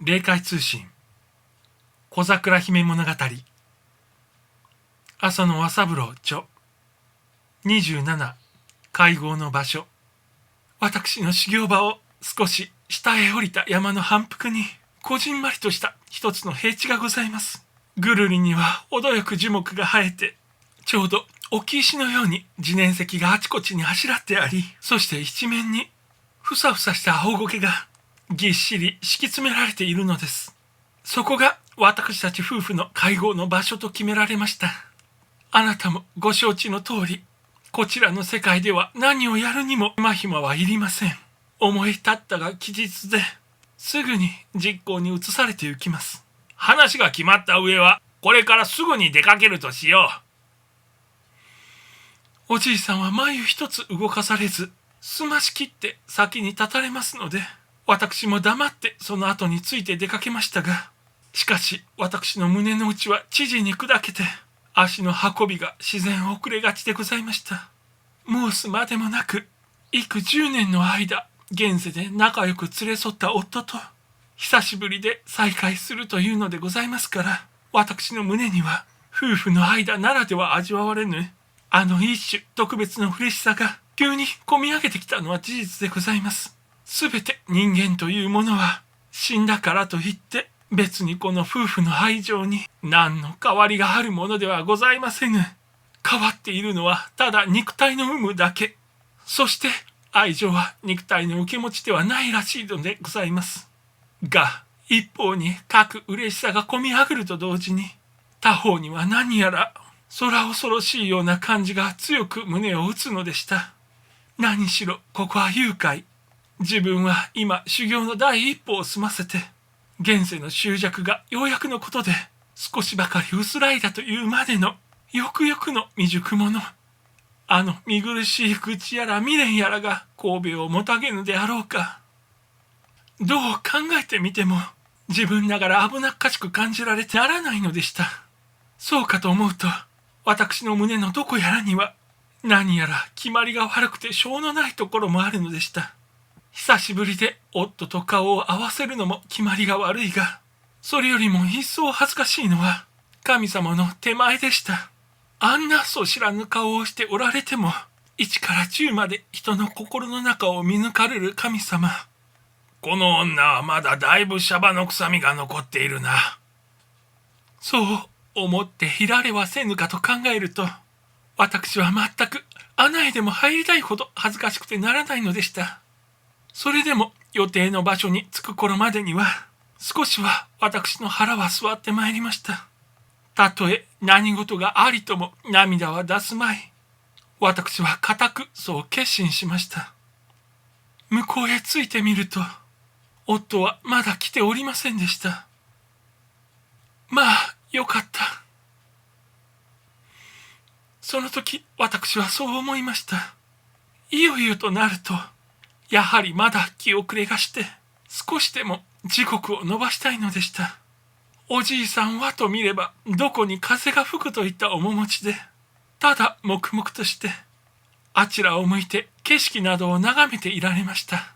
霊界通信小桜姫物語朝の和三郎著27会合の場所。私の修行場を少し下へ降りた山の反復にこじんまりとした一つの平地がございます。ぐるりには程よく樹木が生えて、ちょうど置き石のように自然石があちこちにあしらってあり、そして一面にふさふさした青苔がぎっしり敷き詰められているのです。そこが私たち夫婦の会合の場所と決められました。あなたもご承知の通り、こちらの世界では何をやるにも手間暇はいりません。思い立ったが吉日で、すぐに実行に移されてゆきます。話が決まった上は、これからすぐに出かけるとしよう。おじいさんは眉一つ動かされず、すましきって先に立たれますので、私も黙ってその後について出かけましたが、しかし私の胸の内は知事に砕けて、足の運びが自然遅れがちでございました。申すまでもなく、幾10年の間、現世で仲良く連れ添った夫と、久しぶりで再会するというのでございますから、私の胸には、夫婦の間ならでは味わわれぬ、あの一種特別の嬉しさが、急に込み上げてきたのは事実でございます。すべて人間というものは、死んだからといって、別にこの夫婦の愛情に何の変わりがあるものではございませぬ。変わっているのはただ肉体の有無だけ。そして愛情は肉体の受け持ちではないらしいのでございます。が、一方に各嬉しさが込み上げると同時に、他方には何やら空恐ろしいような感じが強く胸を打つのでした。何しろここは幽会。自分は今修行の第一歩を済ませて、現世の執着がようやくのことで少しばかり薄らいだというまでのよくよくの未熟者。あの見苦しい口やら未練やらが神戸をもたげぬであろうか。どう考えてみても自分ながら危なっかしく感じられてならないのでした。そうかと思うと私の胸のどこやらには何やら決まりが悪くてしょうのないところもあるのでした。久しぶりで夫と顔を合わせるのも決まりが悪いが、それよりも一層恥ずかしいのは神様の手前でした。あんなそ知らぬ顔をしておられても、1から10まで人の心の中を見抜かれる神様。この女はまだだいぶシャバの臭みが残っているな。そう思っていられはせぬかと考えると、私は全く穴へでも入りたいほど恥ずかしくてならないのでした。それでも予定の場所に着く頃までには少しは私の腹は据わってまいりました。たとえ何事がありとも涙は出すまい。私は固くそう決心しました。向こうへ着いてみると、夫はまだ来ておりませんでした。まあよかった。その時私はそう思いました。いよいよとなると、やはりまだ気遅れがして、少しでも時刻を延ばしたいのでした。おじいさんはと見れば、どこに風が吹くといった面持ちで、ただ黙々として、あちらを向いて景色などを眺めていられました。